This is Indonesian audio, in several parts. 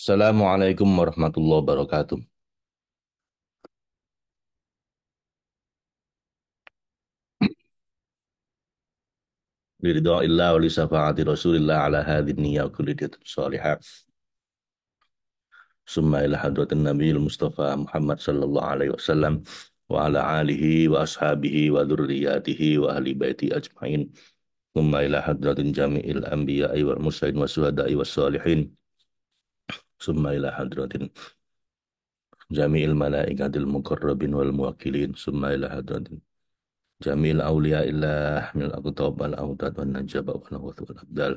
Assalamualaikum warahmatullahi wabarakatuh. Biridha'illah wa li syafa'ati Rasulillah ala hadhihi niyya wa kulli niyatin shalihah. Summa ila hadratin Nabiyil Mustafa Muhammad sallallahu alaihi wasallam wa ala alihi wa ashabihi wa dzurriyyatihi wa ahli baiti ajmain. Summa ila hadratin jami'il anbiya'i wal mursalin wa syuhada'i was shalihin. Summa ila hadratin jami'il malaikatil muqarrabin wal muwakkilin. Summa ila hadratin jami'il awliya'illah minal aqtab wal awtad wan najaba wal awth wal abdal.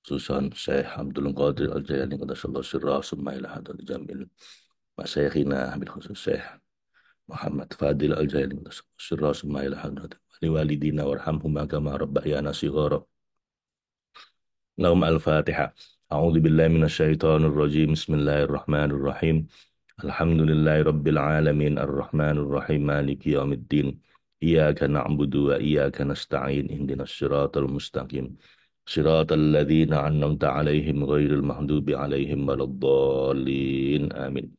Susan Syekh Abdul Qadir Al-Jailani Qadasallahu sirrah summa ila hadrat jamil masyayikhina bil khusus Syekh Muhammad Fadil Al-Jailani Qadasallahu sirrah summa ila hadrat walidina warhamhuma kama rabbayana shighara. Lahum al-Fatihah. A'udzu billahi minasyaitonir rajim. Bismillahirrahmanirrahim. Alhamdulillahi rabbil alamin arrahmanir rahim maliki yaumiddin. Iyyaka na'budu wa iyyaka nasta'in ihdinas siratal mustaqim. Siratal ladzina an'amta 'alaihim ghairil maghdubi 'alaihim waladdallin. Amin.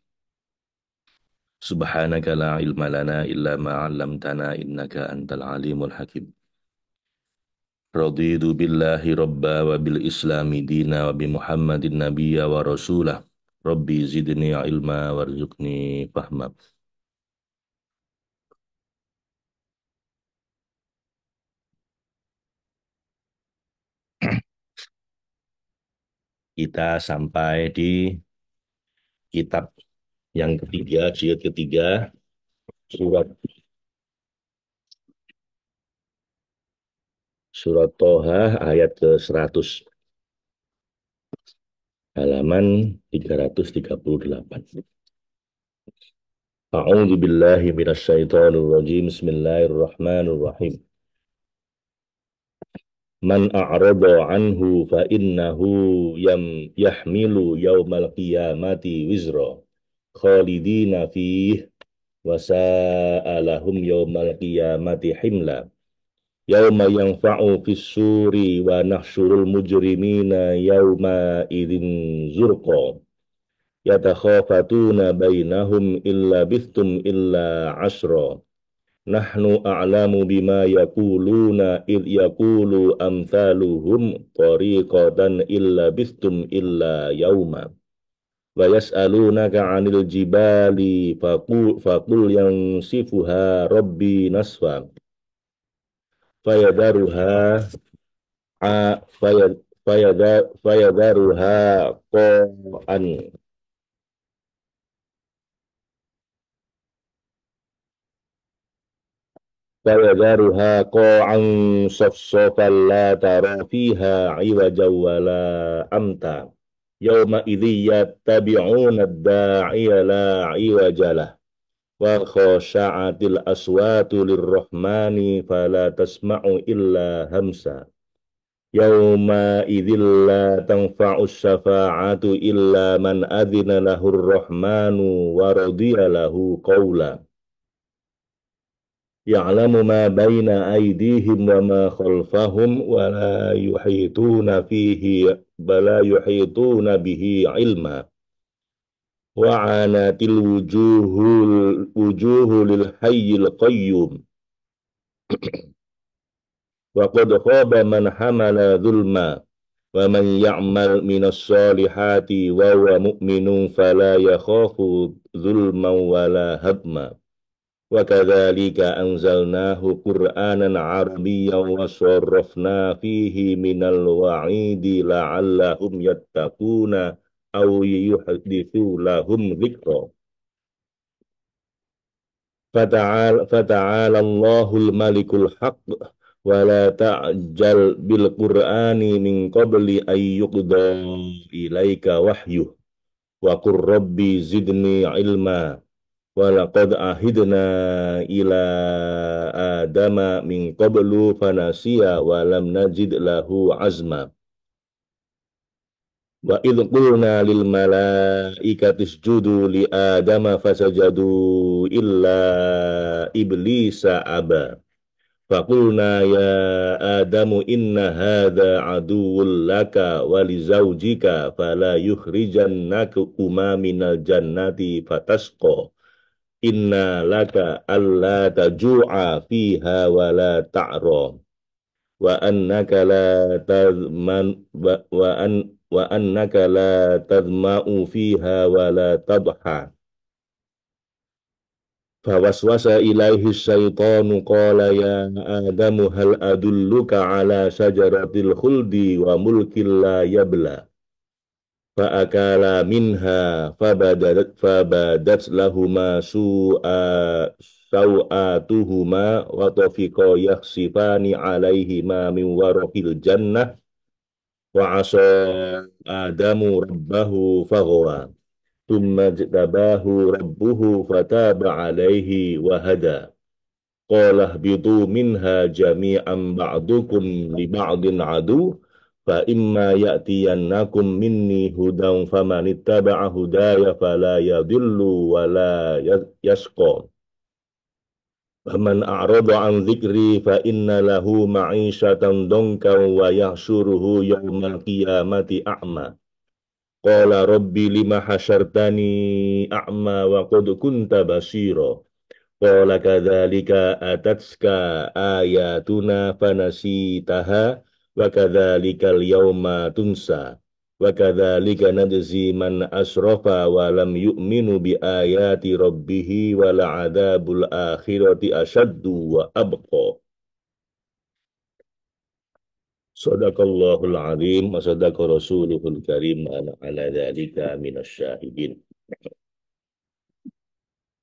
Subhanaka la ilma lana illa ma 'allamtana innaka antal alimul hakim. Raditu billahi rabba wa bil islami dina wa bi Muhammadin nabiyya wa rasulah. Rabbi zidni ilma warzuqni fahma. Kita sampai di kitab yang ketiga, jilid ketiga, surat surat Toha ayat ke-100, halaman 338. A'udzu billahi minasyaitonir rajim. Bismillahirrahmanirrahim. Man a'rada anhu fa innahu yahmilu yaumal qiyamati wizra khalidina fihi wa sa'alahum yaumal qiyamati himla yauma yanfa'u fis suri wa nahsyurul mujrimina yauma idzin zurqa yatakhafatuna bainahum illa bithtum illa ashra. Nahnu a'lamu bima yaquluna id yaqulu amthaluhum tariqatan illa bistum illa yauma wa yas'alunaka 'anil jibali faqul yansifuha rabbi nasfa fayadaruha fayadaruha qa'an فيذرها قاعا صفصفا لا ترى فيها عوجا ولا أمتا يومئذ يتبعون الداعي لا عوج له وخشعت الأصوات للرحمن فلا تسمع إلا همسا يومئذ لا تنفع الشفاعة إلا من أذن له الرحمن ورضي له قولا Ya'lamu ma baina aydihim wa ma khalfahum wa la yuhituna bihi ilma wa anatil wujuhu lil hayyil qayyum wa qad khaba man hamala dhulma wa man ya'mal minas salihati wa huwa mu'minun fala yakhafu dhulman wa la hadma. Wa kadzalika anzalnahu Qur'anan Arabiyyan wa sarrafna fihi minal wa'idi la'allahum yattaquna aw yuhdithu lahum dzikra. Fata'ala Allahul Malikul Haqq wa la ta'jal bil Qur'ani min qabli ay yuqda ilaika wahyuh wa qur rabbi zidni ilma. Walaqad ahidna ila adama min qablu fanasiya wa lam najid lahu azma. Wa idh qulna lil malaikati isjudu li adama fasajadu illa iblisa aba Faqulna ya Adamu inna hadha aduwwul laka wa li zawjika fala yukhrijannakuma minal jannati fatasqa. Inna laka alla taju'a fiha wa la ta'ra wa annaka la tazman wa annaka la tazma'u fiha wa la tadha. Fawaswasa ilaihi syaitanu qala ya Adamu hal adulluka ala syajaratil khuldi wa mulkil la yabla. Fa'akala minha fabadat lahuma sawatuhuma wa tafiqa yakhsifani alaihima min waraqil jannah wa asa Adamu rabbahu faghwa. Thumma jtabahu rabbuhu fataba alaihi wa hada. Qala ihbitu minha jami'an ba'dukum li ba'din adu fa imma ya'tiyannakum minni hudan famanittaba'a hudaya fala yadhillu wa la yashqa. Faman a'rada an dzikri fa inna lahu ma'isyatan donkan wa yahsyuruhu yaumal qiyamati a'ma. Qala rabbi lima hasyartani a'ma wa qad kunta basira. Qala kadzalika atatska ayatuna fanasitaha wa kadzalikal yauma tunsa wa kadzalika najzi man asrafa wa lam yu'minu bi ayati rabbih wa la'adzabul akhirati asyaddu wa abqa. Sadaqallahul azim wa sadaqa rasuluhul karim ana ala dzalika minasyahidin.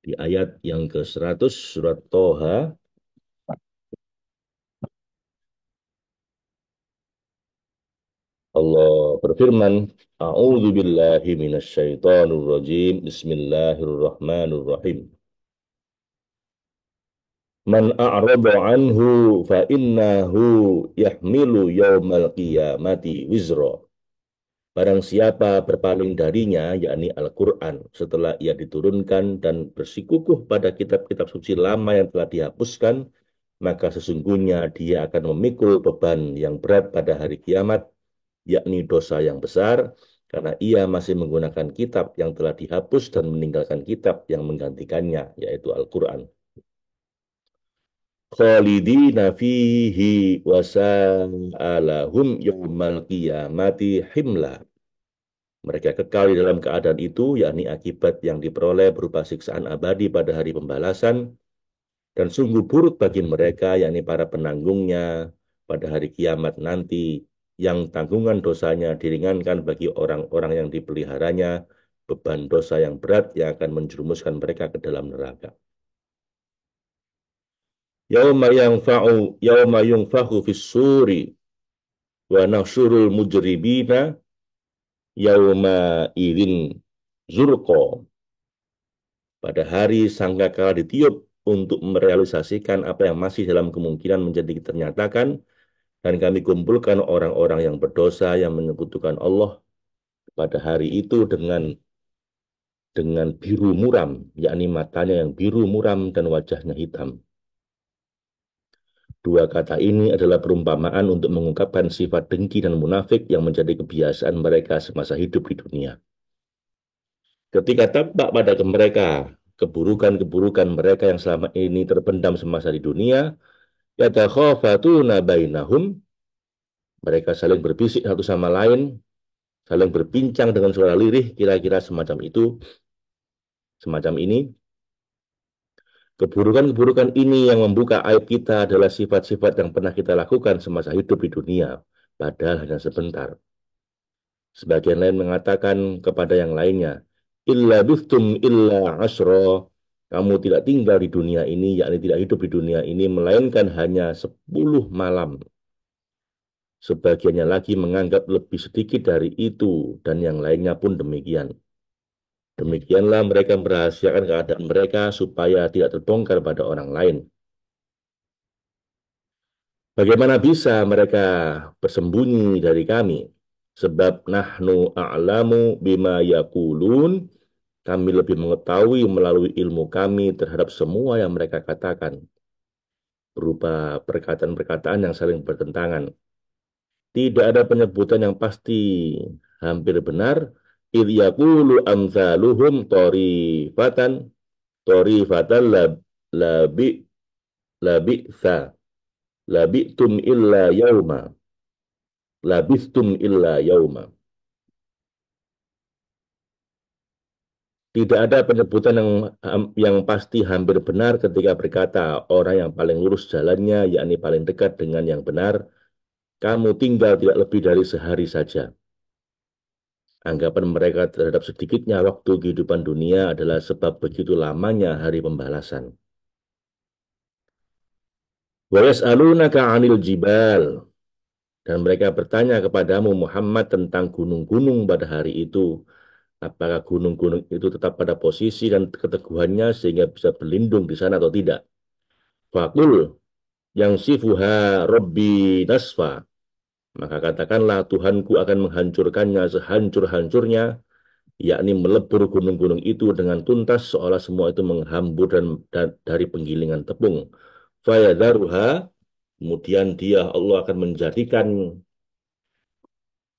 Di ayat yang ke-100 surat Toha, Allah berfirman, A'udzu billahi minasyaitonir rajim. Bismillahirrahmanirrahim. Man a'rada anhu fa innahu yahmilu yaumal qiyamati wizra. Barang siapa berpaling darinya, yakni Al-Quran, setelah ia diturunkan dan bersikukuh pada kitab-kitab suci lama yang telah dihapuskan, maka sesungguhnya dia akan memikul beban yang berat pada hari kiamat, yakni dosa yang besar, karena ia masih menggunakan kitab yang telah dihapus dan meninggalkan kitab yang menggantikannya, yaitu Al-Quran. Khalidina fihi wasa'alahum yawmal qiyamati himla. Mereka kekal di dalam keadaan itu, yakni akibat yang diperoleh berupa siksaan abadi pada hari pembalasan, dan sungguh buruk bagi mereka, yakni para penanggungnya pada hari kiamat nanti, yang tanggungan dosanya diringankan bagi orang-orang yang dipeliharanya, beban dosa yang berat yang akan menjerumuskan mereka ke dalam neraka. Yauma yunfakhu fis suri wa nahsyurul mujrimina yauma idzin zurqa. Pada hari sangkakala ditiup untuk merealisasikan apa yang masih dalam kemungkinan menjadi ternyatakan, dan kami kumpulkan orang-orang yang berdosa yang menyekutukan Allah pada hari itu dengan biru muram, yakni matanya yang biru muram dan wajahnya hitam. Dua kata ini adalah perumpamaan untuk mengungkapkan sifat dengki dan munafik yang menjadi kebiasaan mereka semasa hidup di dunia. Ketika tampak pada mereka keburukan-keburukan mereka yang selama ini terpendam semasa di dunia, yatakhafatuna bainahum, mereka saling berbisik satu sama lain, saling berbincang dengan suara lirih, kira-kira semacam itu, semacam ini. Keburukan-keburukan ini yang membuka aib kita adalah sifat-sifat yang pernah kita lakukan semasa hidup di dunia, padahal hanya sebentar. Sebagian lain mengatakan kepada yang lainnya, illa bithtum illa asra, kamu tidak tinggal di dunia ini, yakni tidak hidup di dunia ini, melainkan hanya 10 malam. Sebagiannya lagi menganggap lebih sedikit dari itu, dan yang lainnya pun demikian. Demikianlah mereka merahasiakan keadaan mereka supaya tidak terbongkar pada orang lain. Bagaimana bisa mereka bersembunyi dari kami? Sebab nahnu a'lamu bima yaqulun, kami lebih mengetahui melalui ilmu kami terhadap semua yang mereka katakan. berupa perkataan-perkataan yang saling bertentangan. Tidak ada penyebutan yang pasti hampir benar. Idh yaqulu amsaluhum torifatan labi labi'sa labi'tum illa yauma labistum illa yauma. Tidak ada penyebutan yang pasti hampir benar ketika berkata orang yang paling lurus jalannya, yakni paling dekat dengan yang benar, kamu tinggal tidak lebih dari sehari saja. Anggapan mereka terhadap sedikitnya waktu kehidupan dunia adalah sebab begitu lamanya hari pembalasan. Wa yas'alunaka 'anil jibal, dan mereka bertanya kepadamu Muhammad tentang gunung-gunung pada hari itu. Apakah gunung-gunung itu tetap pada posisi dan keteguhannya sehingga bisa berlindung di sana atau tidak? Fakul yang sifuha Robbi nasfa. Maka katakanlah Tuhanku akan menghancurkannya sehancur-hancurnya, yakni melebur gunung-gunung itu dengan tuntas seolah semua itu menghambur dari penggilingan tepung. Fayadharuha, kemudian dia Allah akan menjadikan,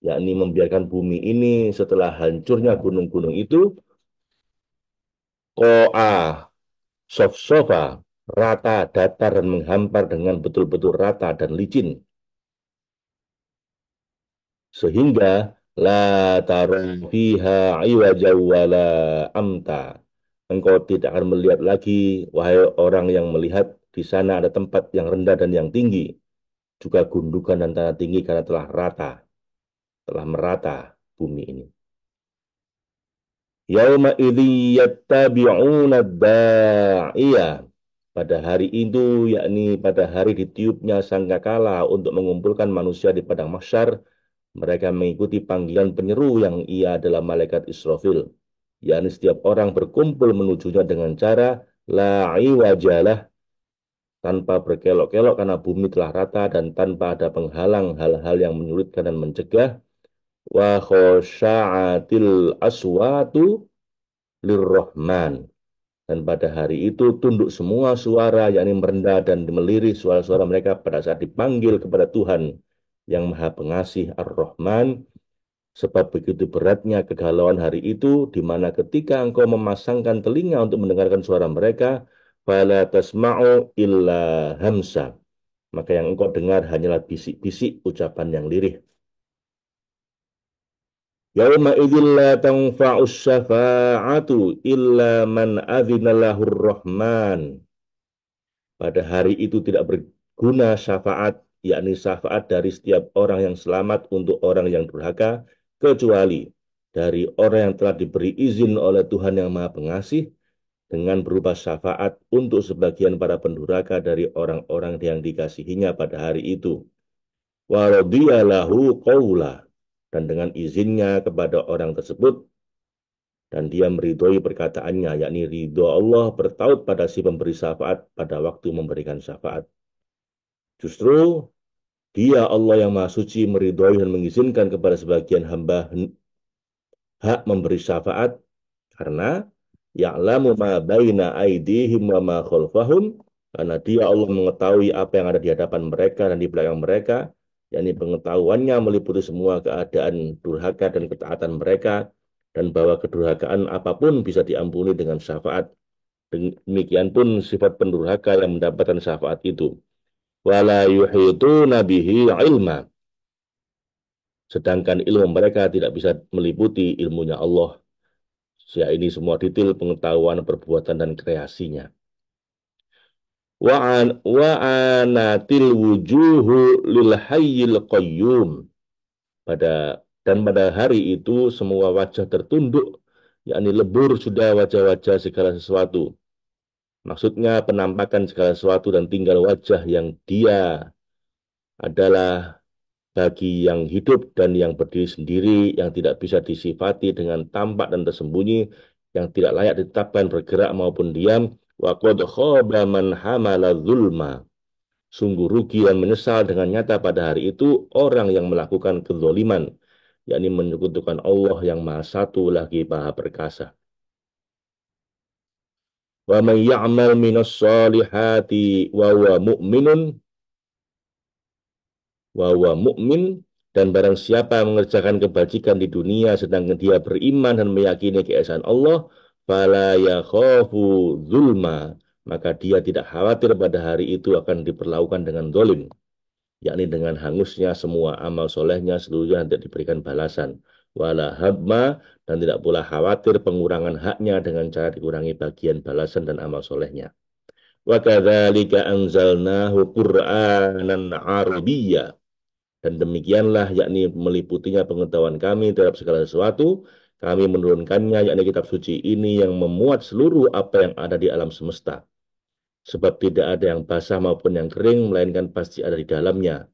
yakni membiarkan bumi ini setelah hancurnya gunung-gunung itu, ko'a sof-sofa, rata, datar, dan menghampar dengan betul-betul rata dan licin. Sehingga la tara fiha iwaja wala amta. Engkau tidak akan melihat lagi, wahai orang yang melihat, di sana ada tempat yang rendah dan yang tinggi, juga gundukan dan tanah tinggi karena telah rata, telah merata bumi ini. Yauma idzi yattabi'una da'iyah. Pada hari itu, yakni pada hari ditiupnya sangkakala untuk mengumpulkan manusia di padang mahsyar, mereka mengikuti panggilan penyeru yang ia adalah malaikat Israfil. Yakni setiap orang berkumpul menujunya dengan cara la iwajalah, tanpa berkelok-kelok karena bumi telah rata dan tanpa ada penghalang hal-hal yang menyulitkan dan mencegah. Wa khosya'atil aswatu lirrahman. Dan pada hari itu tunduk semua suara, yakni merendah dan melirih suara-suara mereka pada saat dipanggil kepada Tuhan yang Maha Pengasih Ar-Rahman. Sebab begitu beratnya kegalauan hari itu, di mana ketika engkau memasangkan telinga untuk mendengarkan suara mereka, fala tasma'u illa hamsa. Maka yang engkau dengar hanyalah bisik-bisik ucapan yang lirih. Yauma idzil la tanfa'us syafa'atu illa man adzina lahur rahman. Pada hari itu tidak berguna syafaat, yakni syafaat dari setiap orang yang selamat untuk orang yang durhaka, kecuali dari orang yang telah diberi izin oleh Tuhan yang Maha Pengasih dengan berupa syafaat untuk sebagian para pendurhaka dari orang-orang yang dikasihinya pada hari itu. Wa radiyalahu qawla, dan dengan izinnya kepada orang tersebut, dan dia meridhoi perkataannya, yakni ridho Allah bertaut pada si pemberi syafaat pada waktu memberikan syafaat. Justru dia Allah yang Maha Suci meridhoi dan mengizinkan kepada sebagian hamba hak memberi syafaat, karena ya'lamu ma baina aidihim wa ma khalfahum, karena dia Allah mengetahui apa yang ada di hadapan mereka dan di belakang mereka, yakni pengetahuannya meliputi semua keadaan durhaka dan ketaatan mereka, dan bahwa kedurhakaan apapun bisa diampuni dengan syafaat. Demikian pun sifat pendurhaka yang mendapatkan syafaat itu. Wala yuhituna bihi ilma. Sedangkan ilmu mereka tidak bisa meliputi ilmunya Allah. Ya, ini semua detail pengetahuan, perbuatan, dan kreasinya. Wa'anatil wujuhu lil hayyil qayyum. Pada hari itu semua wajah tertunduk, yakni lebur sudah wajah-wajah segala sesuatu. Maksudnya penampakan segala sesuatu dan tinggal wajah yang dia adalah bagi yang hidup dan yang berdiri sendiri, yang tidak bisa disifati dengan tampak dan tersembunyi, yang tidak layak ditetapkan bergerak maupun diam. Wa qad khaba man hamala zulma. Sungguh rugi dan menyesal dengan nyata pada hari itu orang yang melakukan kezaliman, yakni menyekutukan Allah yang Maha Satu lagi Maha Perkasa. Wa man ya'mal minas solihati wa huwa mu'minun wa huwa mu'min, dan barang siapa yang mengerjakan kebajikan di dunia sedangkan dia beriman dan meyakini keesaan Allah, fala yakhafu zulma, maka dia tidak khawatir pada hari itu akan diperlakukan dengan zalim, yakni dengan hangusnya semua amal solehnya seluruhnya tidak diberikan balasan. Wala habma, dan tidak pula khawatir pengurangan haknya dengan cara dikurangi bagian balasan dan amal solehnya. Wa kadzalika anzalnahu Qur'anan Arabiyya, dan demikianlah yakni meliputinya pengetahuan kami terhadap segala sesuatu, kami menurunkannya yakni kitab suci ini yang memuat seluruh apa yang ada di alam semesta. Sebab tidak ada yang basah maupun yang kering, melainkan pasti ada di dalamnya.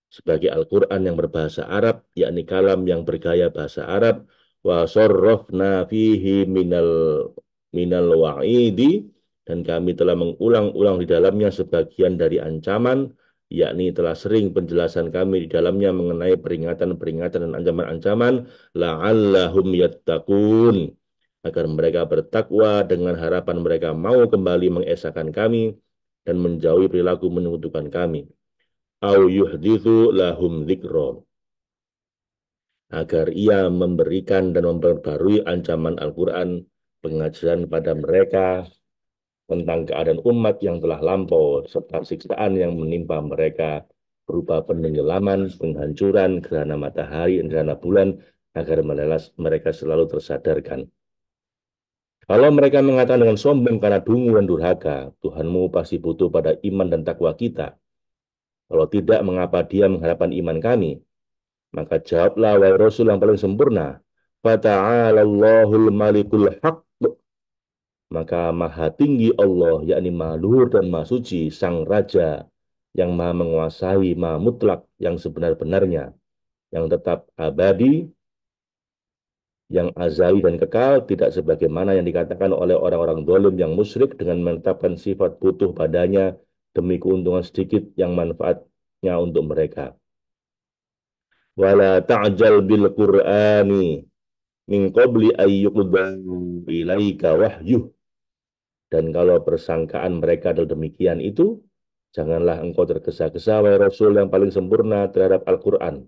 Sebagai Al-Quran yang berbahasa Arab, yakni kalam yang bergaya bahasa Arab, wa sorrofna fihi minal wa'idi, dan kami telah mengulang-ulang di dalamnya sebagian dari ancaman, yakni telah sering penjelasan kami di dalamnya mengenai peringatan-peringatan dan ancaman-ancaman, la'allahum yattaqun, agar mereka bertakwa dengan harapan mereka mau kembali mengesahkan kami dan menjauhi perilaku menyekutukan kami. Au yuhdithu lahum dzikra, agar ia memberikan dan memperbarui ancaman Al-Quran, pengajaran pada mereka tentang keadaan umat yang telah lampau serta siksaan yang menimpa mereka berupa penenggelaman, penghancuran, gerhana matahari dan gerhana bulan, agar mereka selalu tersadarkan. Kalau mereka mengatakan dengan sombong karena dungu dan durhaka, Tuhanmu pasti butuh pada iman dan takwa kita. Kalau tidak, mengapa dia mengharapkan iman kami? Maka jawablah, wahai Rasul yang paling sempurna, Fata'alallahul malikul haq, maka maha tinggi Allah, yakni maha luhur dan maha suci, sang raja yang maha menguasai, maha mutlak, yang sebenar-benarnya, yang tetap abadi, yang azali dan kekal, tidak sebagaimana yang dikatakan oleh orang-orang dolim yang musyrik dengan menetapkan sifat butuh padanya demi keuntungan sedikit yang manfaatnya untuk mereka. Wala ta'jal bil Qur'ani min qabli ayyuqda ilaika wahyuh, dan kalau persangkaan mereka adalah demikian itu, janganlah engkau tergesa-gesa wahai Rasul yang paling sempurna terhadap Al-Quran,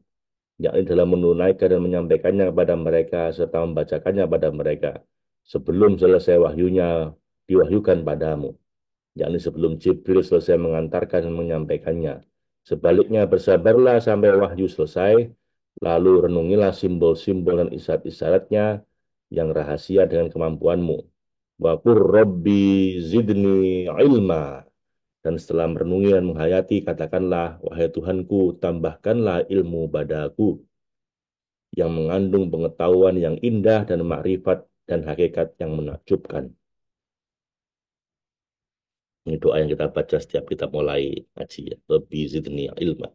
yakni dalam menunaikan dan menyampaikannya kepada mereka serta membacakannya pada mereka sebelum selesai wahyunya diwahyukan padamu, yakni sebelum Jibril selesai mengantarkan dan menyampaikannya. Sebaliknya bersabarlah sampai wahyu selesai, lalu renungilah simbol-simbol dan isyarat-isyaratnya yang rahasia dengan kemampuanmu. Wa qur rabbi zidni ilma, dan setelah merenungi dan menghayati, katakanlah, wahai Tuhanku, tambahkanlah ilmu padaku yang mengandung pengetahuan yang indah dan makrifat dan hakikat yang menakjubkan. Ini doa yang kita baca setiap kita mulai ngaji ya. Rabbi zidni ilma.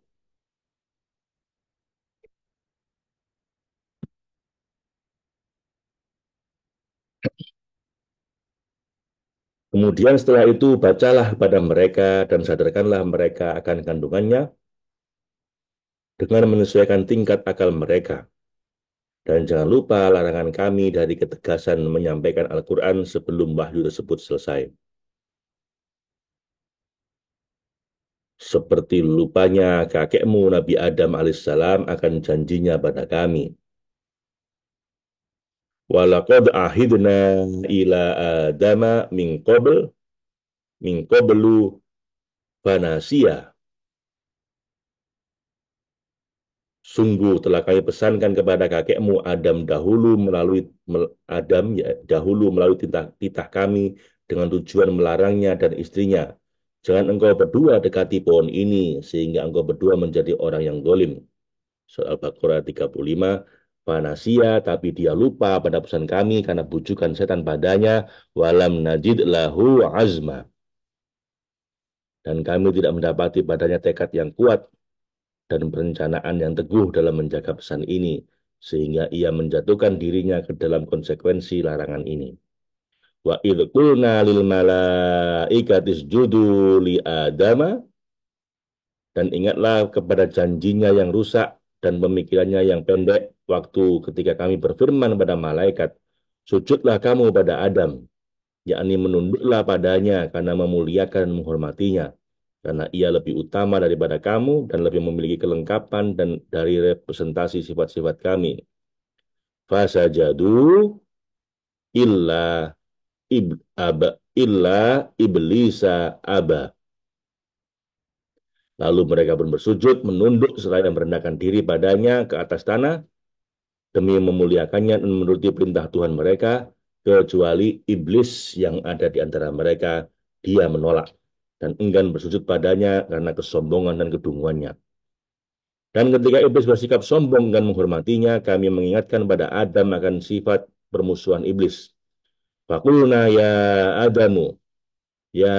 Kemudian setelah itu bacalah kepada mereka dan sadarkanlah mereka akan kandungannya dengan menyesuaikan tingkat akal mereka. Dan jangan lupa larangan kami dari ketegasan menyampaikan Al-Quran sebelum wahyu tersebut selesai. Seperti lupanya kakekmu Nabi Adam alaihissalam akan janjinya pada kami. Walaqad ahidna ila adama min qablu fanasiya. Sungguh telah kami pesankan kepada kakekmu Adam dahulu melalui titah kami dengan tujuan melarangnya dan istrinya. Jangan engkau berdua dekati pohon ini sehingga engkau berdua menjadi orang yang dolim. Surah Al-Baqarah 35. Fanasia, tapi dia lupa pada pesan kami karena bujukan setan padanya, walam najid lahu azma, dan kami tidak mendapati padanya tekad yang kuat dan perencanaan yang teguh dalam menjaga pesan ini, sehingga ia menjatuhkan dirinya ke dalam konsekuensi larangan ini. Wa idh qulna lil malaikati isjudu li adama, dan ingatlah kepada janjinya yang rusak dan pemikirannya yang pendek waktu ketika kami berfirman pada malaikat, sujudlah kamu pada Adam. yakni menunduklah padanya karena memuliakan dan menghormatinya. Karena ia lebih utama daripada kamu dan lebih memiliki kelengkapan dan dari representasi sifat-sifat kami. Fasajadu illa aba illa iblisa aba. Lalu mereka pun bersujud, menunduk seraya merendahkan diri padanya ke atas tanah demi memuliakannya dan menuruti perintah Tuhan mereka, kecuali iblis yang ada di antara mereka, dia menolak dan enggan bersujud padanya karena kesombongan dan kedunguannya. Dan ketika iblis bersikap sombong dan menghormatinya, kami mengingatkan pada Adam akan sifat permusuhan iblis. Fakulna ya Adamu, ya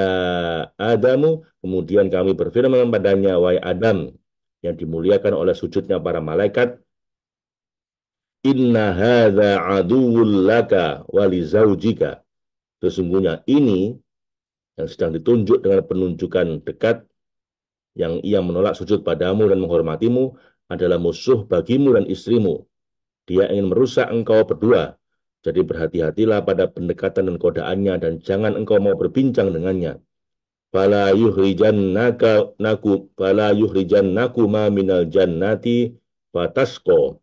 Adamu, kemudian kami berfirman padanya, wahai Adam, yang dimuliakan oleh sujudnya para malaikat, inna hadza aduwwul laka walizaujika. Sesungguhnya ini yang sedang ditunjuk dengan penunjukan dekat yang ia menolak sujud padamu dan menghormatimu adalah musuh bagimu dan istrimu. Dia ingin merusak engkau berdua. Jadi berhati-hatilah pada pendekatan dan kodaannya dan jangan engkau mau berbincang dengannya. Fala yuhrijannaku ma minal jannati fatasko.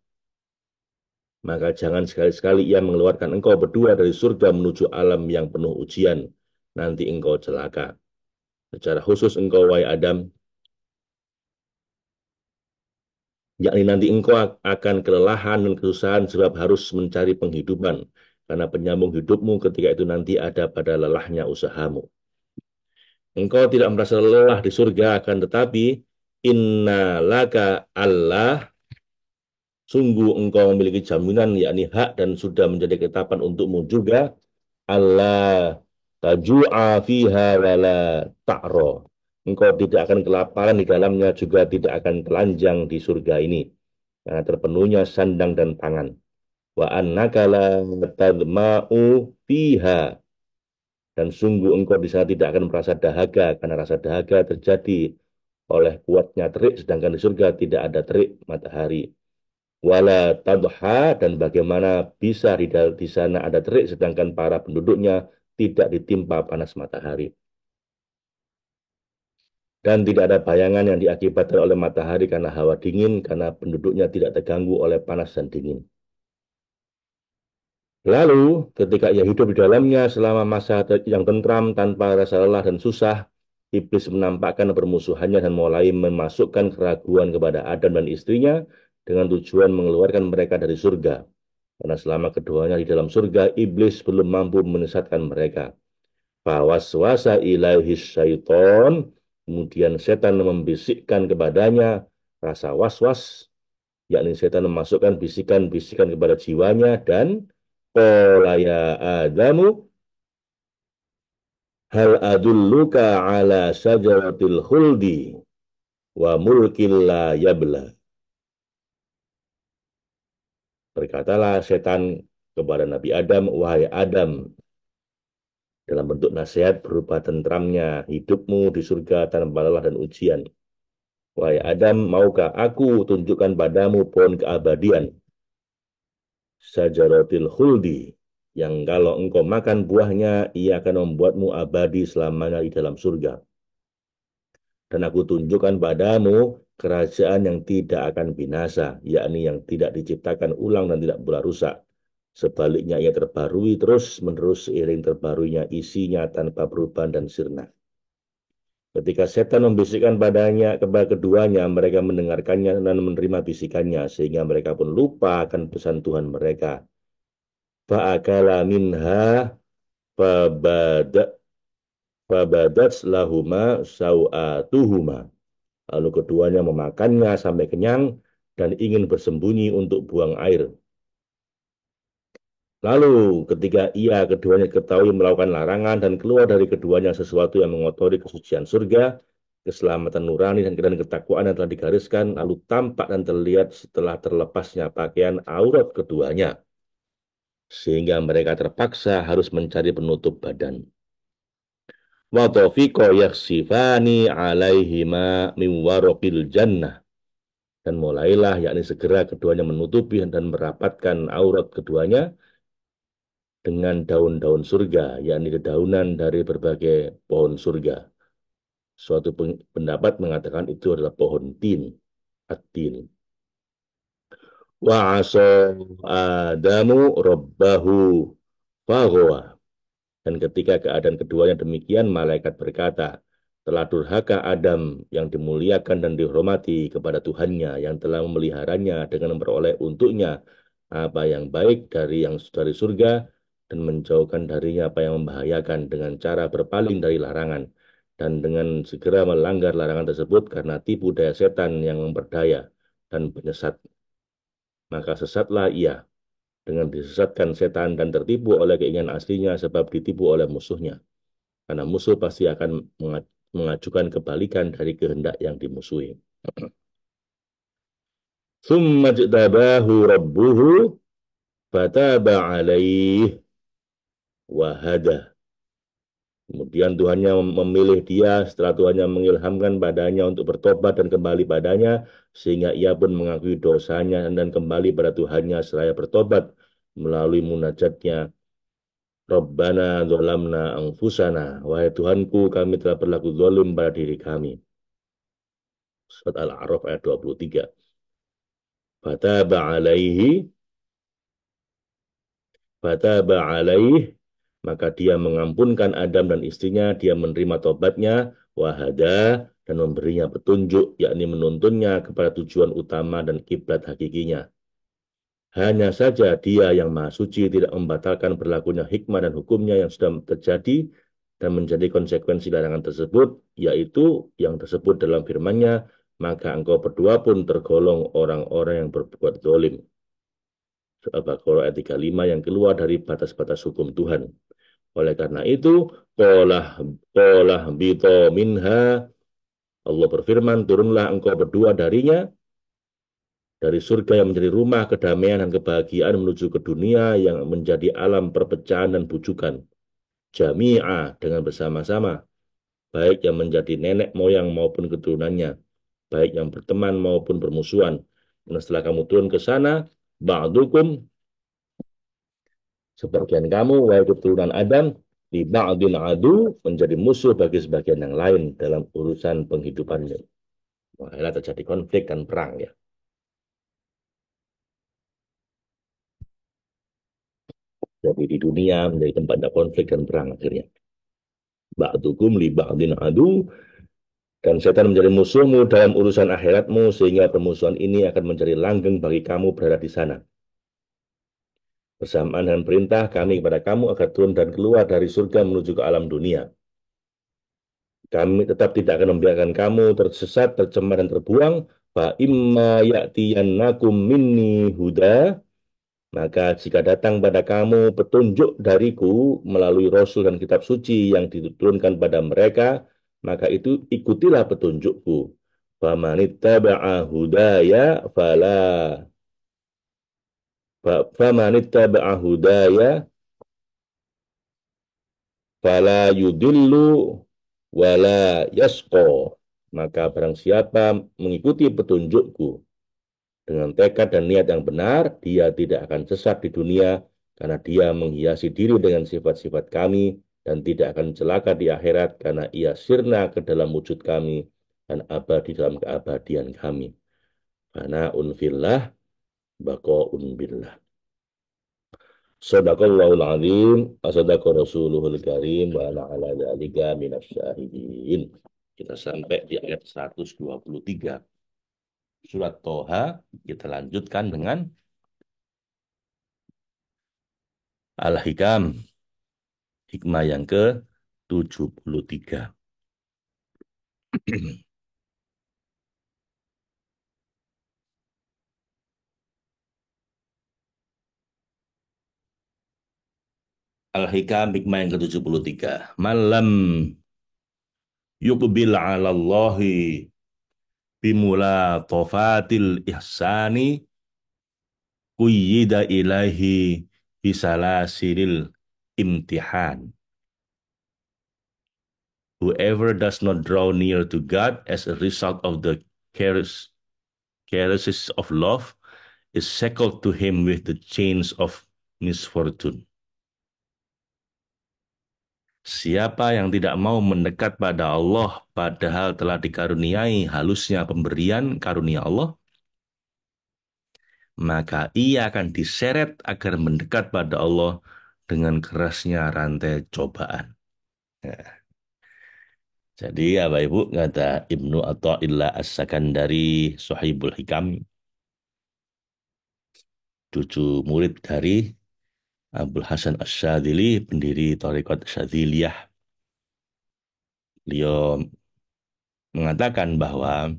Maka jangan sekali-sekali ia mengeluarkan engkau berdua dari surga menuju alam yang penuh ujian. Nanti engkau celaka. Secara khusus engkau, wahai Adam, yakni nanti engkau akan kelelahan dan kesusahan sebab harus mencari penghidupan. Karena penyambung hidupmu ketika itu nanti ada pada lelahnya usahamu. Engkau tidak merasa lelah di surga, akan tetapi innalaka Allah, sungguh engkau memiliki jaminan, yakni hak dan sudah menjadi ketetapan untukmu juga, Allah taju'a fiha wala ta'ro. Engkau tidak akan kelaparan di dalamnya, juga tidak akan telanjang di surga ini. Karena terpenuhnya sandang dan pangan. Wa annaka la tadma'u fiha. Dan sungguh engkau di sana tidak akan merasa dahaga, karena rasa dahaga terjadi oleh kuatnya terik, sedangkan di surga tidak ada terik matahari. Wala tadha, dan bagaimana bisa di sana ada terik sedangkan para penduduknya tidak ditimpa panas matahari. Dan tidak ada bayangan yang diakibatkan oleh matahari karena hawa dingin, karena penduduknya tidak terganggu oleh panas dan dingin. Lalu ketika ia hidup di dalamnya selama masa yang tentram tanpa rasa lelah dan susah, iblis menampakkan permusuhannya dan mulai memasukkan keraguan kepada Adam dan istrinya dengan tujuan mengeluarkan mereka dari surga. Karena selama keduanya di dalam surga, iblis belum mampu menyesatkan mereka. Fawaswasa ilaihi syaiton, kemudian setan membisikkan kepadanya rasa was-was, yakni setan memasukkan bisikan-bisikan kepada jiwanya dan qala ya Adamu hal adulluka ala syajaratil khuldi wa mulkil la yabla. Berkatalah setan kepada Nabi Adam, wahai Adam, dalam bentuk nasihat berupa tentramnya hidupmu di surga tanpa lelah dan ujian. Wahai Adam, maukah aku tunjukkan padamu pohon keabadian, Sajaratil khuldi, yang kalau engkau makan buahnya, ia akan membuatmu abadi selamanya di dalam surga. Dan aku tunjukkan padamu kerajaan yang tidak akan binasa, yakni yang tidak diciptakan ulang dan tidak pula rusak. Sebaliknya ia terbarui terus-menerus seiring terbarunya isinya tanpa perubahan dan sirna. Ketika setan membisikkan padanya kepada keduanya, mereka mendengarkannya dan menerima bisikannya, sehingga mereka pun lupa akan pesan Tuhan mereka. Fa'akala minha fabada fabadat lahuma sau'atuhuma. Lalu keduanya memakannya sampai kenyang dan ingin bersembunyi untuk buang air. Lalu ketika ia keduanya ketahui melakukan larangan dan keluar dari keduanya sesuatu yang mengotori kesucian surga, keselamatan nurani dan ketakwaan yang telah digariskan, lalu tampak dan terlihat setelah terlepasnya pakaian aurat keduanya, sehingga mereka terpaksa harus mencari penutup badan. Wa tafiqa yakhsifani alaihima min waraqil jannah, dan mulailah yakni segera keduanya menutupi dan merapatkan aurat keduanya dengan daun-daun surga, yakni dedaunan dari berbagai pohon surga. Suatu pendapat mengatakan itu adalah pohon tin, at-tin. Wa asa Adamu rabbahu faghwa. Dan ketika keadaan keduanya demikian, malaikat berkata, telah durhaka Adam yang dimuliakan dan dihormati kepada Tuhannya yang telah memeliharanya dengan memperoleh untuknya apa yang baik dari surga dan menjauhkan darinya apa yang membahayakan dengan cara berpaling dari larangan dan dengan segera melanggar larangan tersebut karena tipu daya setan yang memperdaya dan penyesat. Maka sesatlah ia dengan disesatkan setan dan tertipu oleh keinginan aslinya sebab ditipu oleh musuhnya. Karena musuh pasti akan mengajukan kebalikan dari kehendak yang dimusuhi. Thumma jtabahu rabbuhu fataba alaih wahada. Kemudian Tuhannya memilih dia setelah Tuhannya mengilhamkan padanya untuk bertobat dan kembali padanya, sehingga ia pun mengakui dosanya dan kembali pada Tuhannya seraya bertobat melalui munajatnya. Rabbana dzalamna anfusana. Wahai Tuhanku, kami telah berlaku zalim pada diri kami. Surat Al-A'raf ayat 23. Fataba alaihi, fataba alaih, maka dia mengampunkan Adam dan istrinya, dia menerima tobatnya, wahada, dan memberinya petunjuk, yakni menuntunnya kepada tujuan utama dan kiblat hakikinya. Hanya saja dia yang maha suci tidak membatalkan berlakunya hikmah dan hukumnya yang sudah terjadi dan menjadi konsekuensi larangan tersebut, yaitu yang tersebut dalam firman-Nya, maka engkau berdua pun tergolong orang-orang yang berbuat zalim. Al-Baqarah ayat 35 yang keluar dari batas-batas hukum Tuhan. Oleh karena itu, qolah bito minha, Allah berfirman, turunlah engkau berdua darinya, dari surga yang menjadi rumah kedamaian dan kebahagiaan menuju ke dunia yang menjadi alam perpecahan dan bujukan. Jami'a dengan bersama-sama, baik yang menjadi nenek moyang maupun keturunannya, baik yang berteman maupun bermusuhan. Dan setelah kamu turun ke sana, ba'dukum, sebagian kamu, wahai keturunan Adam, di ba'din adu, menjadi musuh bagi sebagian yang lain dalam urusan penghidupannya. Makanya terjadi konflik dan perang ya. Jadi di dunia menjadi tempatnya konflik dan perang akhirnya. Ba'dukum li ba'din adu, dan setan menjadi musuhmu dalam urusan akhiratmu sehingga permusuhan ini akan menjadi langgeng bagi kamu berada di sana. Bersamaan dengan perintah kami kepada kamu agar turun dan keluar dari surga menuju ke alam dunia. Kami tetap tidak akan membiarkan kamu tersesat, tercemar, dan terbuang. Fa imma ya'tiyannakum minni huda, maka jika datang pada kamu petunjuk dariku melalui Rasul dan kitab suci yang diturunkan pada mereka, maka itu ikutilah petunjukku. Famanittaba'a hudaya famanittaba'a hudaya fala yudillu wala yasqa. Maka barang siapa mengikuti petunjukku dengan tekad dan niat yang benar, dia tidak akan sesat di dunia karena dia menghiasi diri dengan sifat-sifat kami dan tidak akan celaka di akhirat karena ia sirna ke dalam wujud kami dan abadi dalam keabadian kami. Karena unfillah baqaun billah. Sadaqallahul azim, asadaqa rasuluhul karim, wa ala ala dzalika minasyahidin. Kita sampai di ayat 123. Surat Toha, kita lanjutkan dengan Al-Hikam, hikmah yang ke-73. Al-Hikam, hikmah yang ke-73. Malam yuqbil ala Allahi bimula tofatil ihsani kuyyida ilahi bisalasilil imtihan. Whoever does not draw near to God as a result of the caresses of love is shackled to him with the chains of misfortune. Siapa yang tidak mau mendekat pada Allah padahal telah dikaruniai halusnya pemberian karunia Allah, maka ia akan diseret agar mendekat pada Allah dengan kerasnya rantai cobaan. Nah, jadi apa Ibu kata Ibnu Athaillah As-Sakandari Sohibul Hikam, cucu murid dari Abdul Hasan Asyadzili, pendiri Thariqat Syadziliyah. Beliau mengatakan bahwa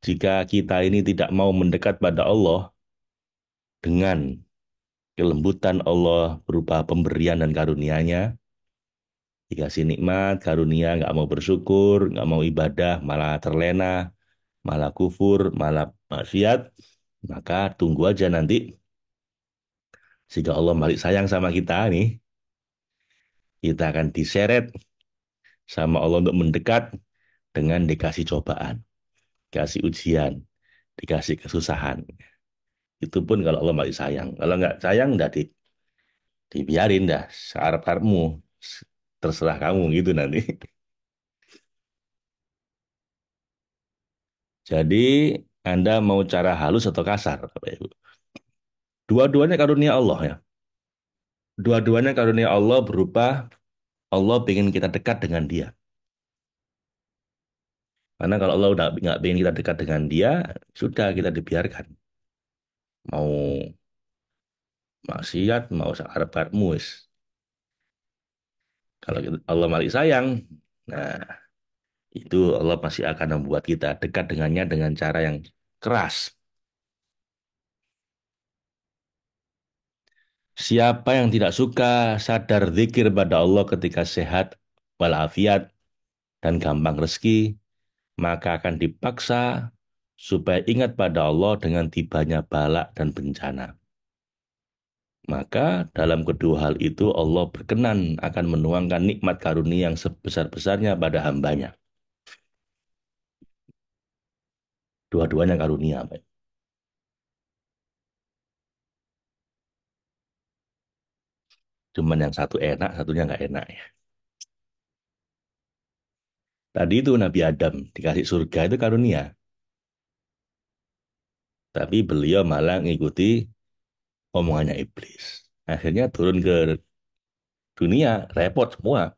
jika kita ini tidak mau mendekat pada Allah dengan kelembutan Allah berupa pemberian dan karunia-Nya, dikasih nikmat, karunia, nggak mau bersyukur, nggak mau ibadah, malah terlena, malah kufur, malah maksiat, maka tunggu aja nanti jika Allah balik sayang sama kita nih, kita akan diseret sama Allah untuk mendekat dengan dikasih cobaan, dikasih ujian, dikasih kesusahan. Itu pun kalau Allah balik sayang. Kalau nggak sayang, udah dibiarin dah, seharap-harapmu, terserah kamu gitu nanti. Jadi Anda mau cara halus atau kasar, Bapak Ibu? Dua-duanya karunia Allah ya. Dua-duanya karunia Allah berupa Allah ingin kita dekat dengan Dia. Karena kalau Allah udah nggak ingin kita dekat dengan Dia, sudah kita dibiarkan. Mau maksiat, mau searep-arepmu wis. Kalau Allah masih sayang, nah itu Allah masih akan membuat kita dekat dengannya dengan cara yang keras. Siapa yang tidak suka sadar zikir pada Allah ketika sehat walafiat dan gampang rezeki, maka akan dipaksa supaya ingat pada Allah dengan tibanya bala dan bencana. Maka dalam kedua hal itu Allah berkenan akan menuangkan nikmat karunia yang sebesar-besarnya pada hambanya. Dua-duanya karunia, Pak. Cuman yang satu enak, satunya nggak enak ya. Tadi itu Nabi Adam dikasih surga itu karunia. Tapi beliau malah ngikuti omongannya iblis. Akhirnya turun ke dunia, repot semua.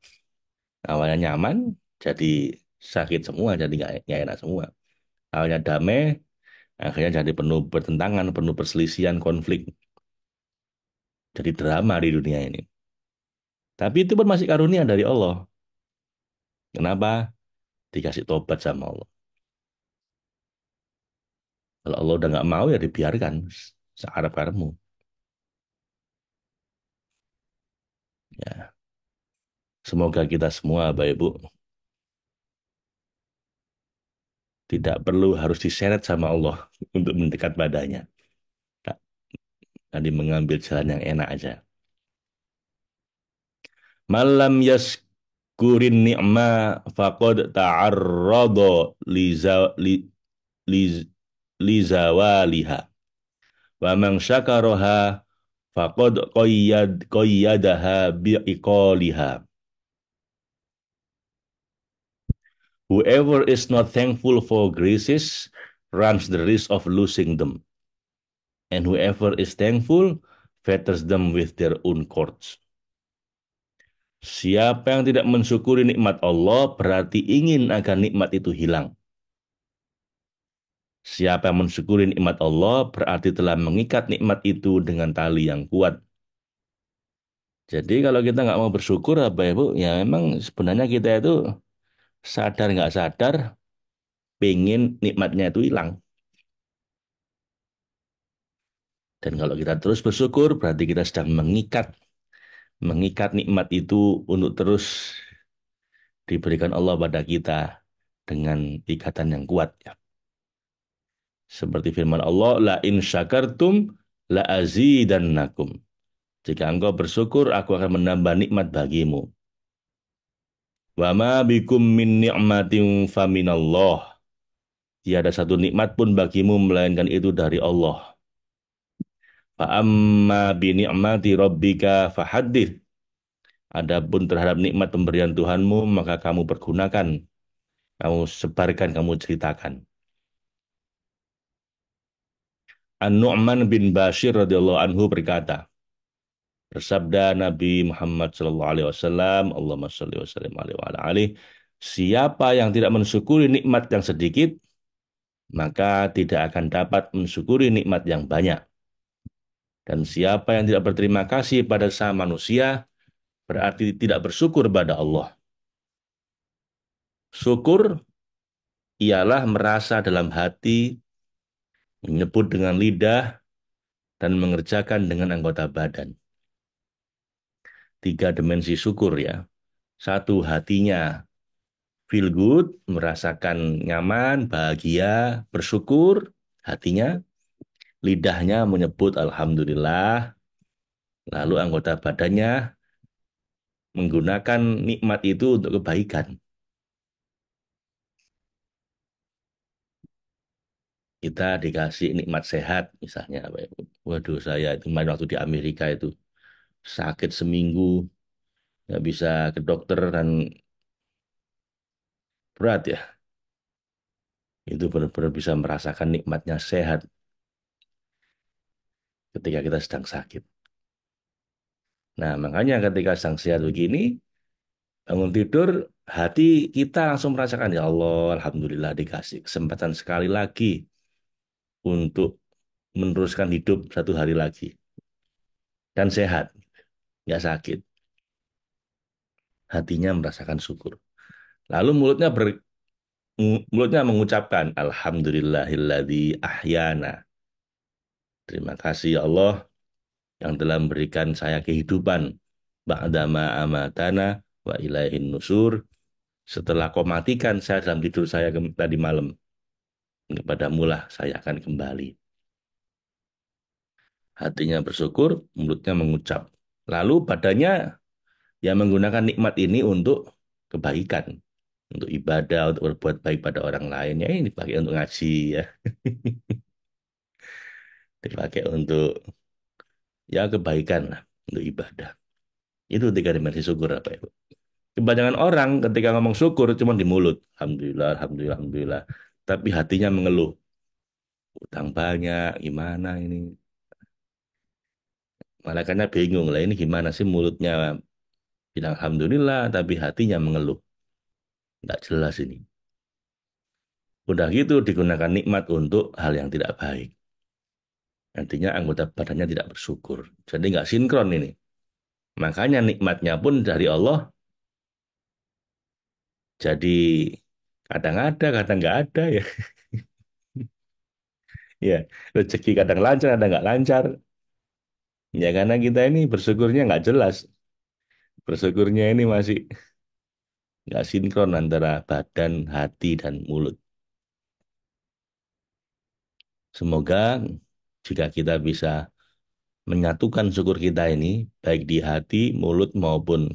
Awalnya nyaman, jadi sakit semua, jadi nggak enak semua. Awalnya damai, akhirnya jadi penuh pertentangan, penuh perselisihan, konflik. Jadi drama di dunia ini. Tapi itu pun masih karunia dari Allah. Kenapa? Dikasih tobat sama Allah. Kalau Allah udah nggak mau ya dibiarkan searep-arepmu. Ya, semoga kita semua, Bapak Ibu, tidak perlu harus diseret sama Allah untuk mendekat padanya. Tak, tadi mengambil jalan yang enak aja. Malam yaskurin ni'ma faqad ta'arrada liz- lizawaliha. Wa man syakaraha faqad qayyadaha bi'iqaliha. Whoever is not thankful for graces runs the risk of losing them. And whoever is thankful fetters them with their own cords. Siapa yang tidak mensyukuri nikmat Allah berarti ingin agar nikmat itu hilang. Siapa yang mensyukuri nikmat Allah berarti telah mengikat nikmat itu dengan tali yang kuat. Jadi kalau kita nggak mau bersyukur, apa Ibu, ya memang sebenarnya kita itu sadar nggak sadar pengen nikmatnya itu hilang. Dan kalau kita terus bersyukur berarti kita sedang mengikat nikmat itu untuk terus diberikan Allah pada kita dengan ikatan yang kuat ya. Seperti firman Allah, la in syakartum la azidannakum. Jika engkau bersyukur, aku akan menambah nikmat bagimu. Wa ma bikum min ni'matin faminallah. Tiada satu nikmat pun bagimu melainkan itu dari Allah. Fa amma bi ni'mati rabbika fahaddits. Adapun terhadap nikmat pemberian Tuhanmu, maka kamu pergunakan, kamu sebarkan, kamu ceritakan. An-Nu'man bin Bashir radhiyallahu anhu berkata, bersabda Nabi Muhammad sallallahu alaihi wasallam, Allahumma shalli wa sallim alaihi wa ala alihi, siapa yang tidak mensyukuri nikmat yang sedikit, maka tidak akan dapat mensyukuri nikmat yang banyak. Dan siapa yang tidak berterima kasih pada sama manusia, berarti tidak bersyukur pada Allah. Syukur ialah merasa dalam hati, menyebut dengan lidah, dan mengerjakan dengan anggota badan. Tiga dimensi syukur ya. Satu, hatinya feel good, merasakan nyaman, bahagia, bersyukur, hatinya. Lidahnya menyebut Alhamdulillah, lalu anggota badannya menggunakan nikmat itu untuk kebaikan. Kita dikasih nikmat sehat, misalnya. Waduh, saya itu kemarin waktu di Amerika itu sakit seminggu, nggak bisa ke dokter dan berat ya. Itu benar-benar bisa merasakan nikmatnya sehat ketika kita sedang sakit. Nah, makanya ketika sedang sehat begini, bangun tidur, hati kita langsung merasakan, ya Allah, Alhamdulillah dikasih kesempatan sekali lagi untuk meneruskan hidup satu hari lagi. Dan sehat, nggak sakit. Hatinya merasakan syukur. Lalu mulutnya mengucapkan, Alhamdulillahilladzi ahyana. Terima kasih ya Allah yang telah memberikan saya kehidupan. Ba'dama amatana wa ilaihin nusur. Setelah kau matikan saya dalam tidur saya tadi malam. Kepadamu lah saya akan kembali. Hatinya bersyukur, mulutnya mengucap. Lalu badannya yang menggunakan nikmat ini untuk kebaikan. Untuk ibadah, untuk berbuat baik pada orang lain. Ya ini dipakai untuk ngaji ya. Dipakai untuk ya kebaikan lah. Untuk ibadah. Itu tiga dimensi syukur apa itu. Kebanyakan orang ketika ngomong syukur cuma di mulut. Alhamdulillah, Alhamdulillah, Alhamdulillah. Tapi hatinya mengeluh. Utang banyak, gimana ini? Malaikatnya bingung lah, ini gimana sih mulutnya bilang Alhamdulillah, tapi hatinya mengeluh. Nggak jelas ini. Udah gitu digunakan nikmat untuk hal yang tidak baik. Nantinya anggota badannya tidak bersyukur. Jadi nggak sinkron ini. Makanya nikmatnya pun dari Allah jadi kadang ada, kadang nggak ada ya. Ya, rezeki kadang lancar, kadang nggak lancar. Ya karena kita ini bersyukurnya nggak jelas. Bersyukurnya ini masih nggak sinkron antara badan, hati, dan mulut. Semoga jika kita bisa menyatukan syukur kita ini, baik di hati, mulut, maupun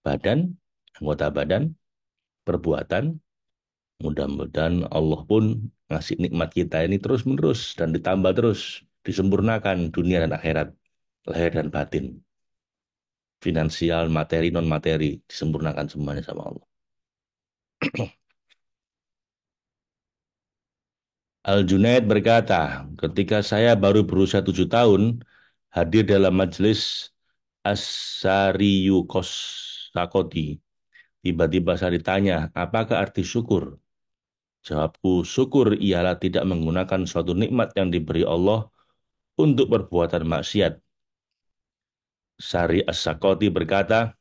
badan, anggota badan, perbuatan, mudah-mudahan Allah pun ngasih nikmat kita ini terus-menerus dan ditambah terus, disempurnakan dunia dan akhirat, lahir dan batin, finansial, materi, non-materi, disempurnakan semuanya sama Allah. Al-Junaid berkata, ketika saya baru berusia 7 tahun, hadir dalam majelis As-Sariyukos Sakoti. Tiba-tiba saya ditanya, apakah arti syukur? Jawabku, syukur ialah tidak menggunakan suatu nikmat yang diberi Allah untuk perbuatan maksiat. Sari As-Sakoti berkata,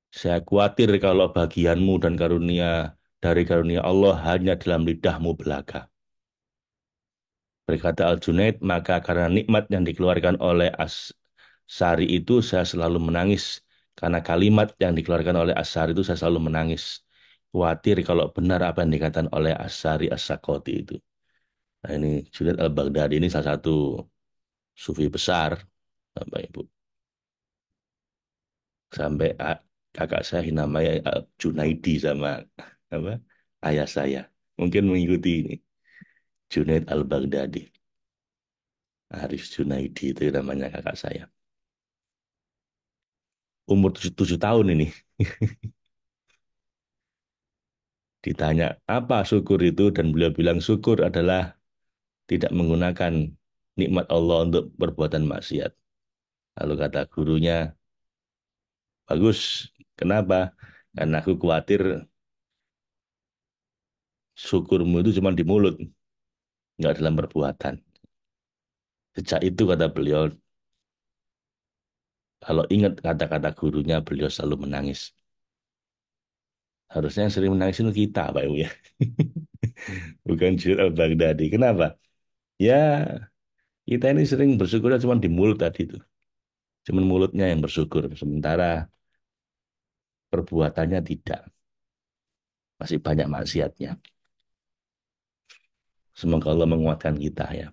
saya khawatir kalau bagianmu dan karunia dari karunia Allah hanya dalam lidahmu belaka. Berkata Al-Junaid, maka karena nikmat yang dikeluarkan oleh As-Sari itu saya selalu menangis. Karena kalimat yang dikeluarkan oleh As-Sari itu saya selalu menangis. Khawatir kalau benar apa yang dikatakan oleh As-Sari As-Sakoti itu. Nah ini Junaid Al-Baghdadi ini salah satu sufi besar, Bapak Ibu. Sampai kakak saya namanya Junaidi sama apa ayah saya. Mungkin mengikuti ini. Junaid Al-Baghdadi. Arif Junaidi itu namanya kakak saya. umur 7 tahun ini. Ditanya apa syukur itu dan beliau bilang syukur adalah tidak menggunakan nikmat Allah untuk perbuatan maksiat. Lalu kata gurunya, bagus. Kenapa? Karena aku khawatir syukurmu itu cuma di mulut, nggak dalam perbuatan. Sejak itu kata beliau, kalau ingat kata-kata gurunya, beliau selalu menangis. Harusnya yang sering menangis itu kita, Pak Ibu ya. Bukan Junaid al-Baghdadi. Kenapa? Ya, kita ini sering bersyukur cuma di mulut tadi itu. Cuma mulutnya yang bersyukur. Sementara perbuatannya tidak. Masih banyak maksiatnya. Semoga Allah menguatkan kita ya.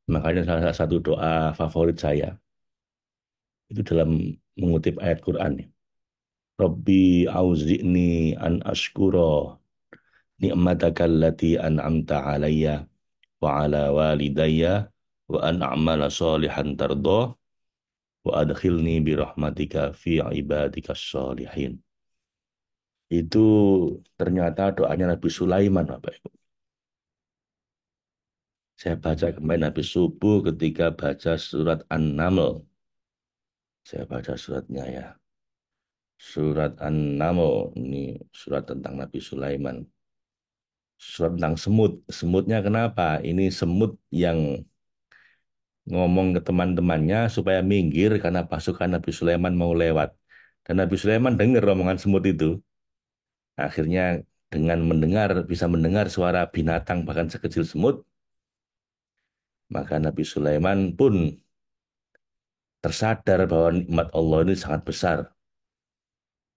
Makanya salah satu doa favorit saya itu dalam mengutip ayat Quran. Rabbi auzi'ni an ashkura ni'mataka allati an'amta alayya wa ala walidayya wa an a'mala salihan tardah wa adkhilni bi rahmatika fi ibadika sholihin. Itu ternyata doanya Nabi Sulaiman, Bapak Ibu. Saya baca kemarin habis subuh ketika baca surat An-Naml. Saya baca suratnya ya. Surat An-Naml, ini surat tentang Nabi Sulaiman. Surat tentang semut. Semutnya kenapa? Ini semut yang ngomong ke teman-temannya supaya minggir karena pasukan Nabi Sulaiman mau lewat. Dan Nabi Sulaiman dengar omongan semut itu. Akhirnya dengan mendengar, bisa mendengar suara binatang bahkan sekecil semut, maka Nabi Sulaiman pun tersadar bahwa nikmat Allah ini sangat besar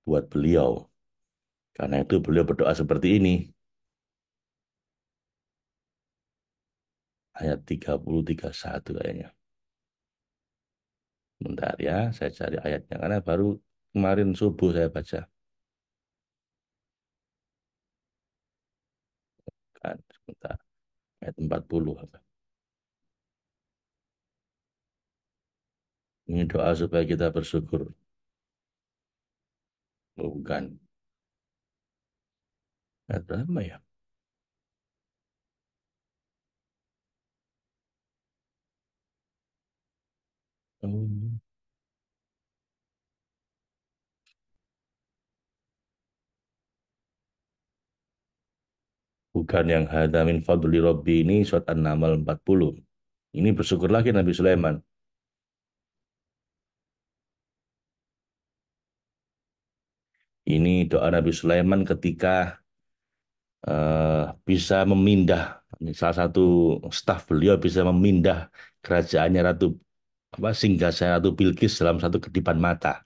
buat beliau. Karena itu beliau berdoa seperti ini. Ayat 30-31 kayaknya. Bentar ya, saya cari ayatnya. Karena baru kemarin subuh saya baca. Kan, sebentar. Ayat 40. Ini doa supaya kita bersyukur. Oh, bukan. Ayat berapa ya? Oh, bukan yang hada min fadli Rabbi ini surat An-Naml 40. Ini bersyukur lagi Nabi Sulaiman. Ini doa Nabi Sulaiman ketika bisa memindah. Ini salah satu staf beliau bisa memindah kerajaannya Ratu apa singgasana Ratu Bilqis dalam satu kedipan mata.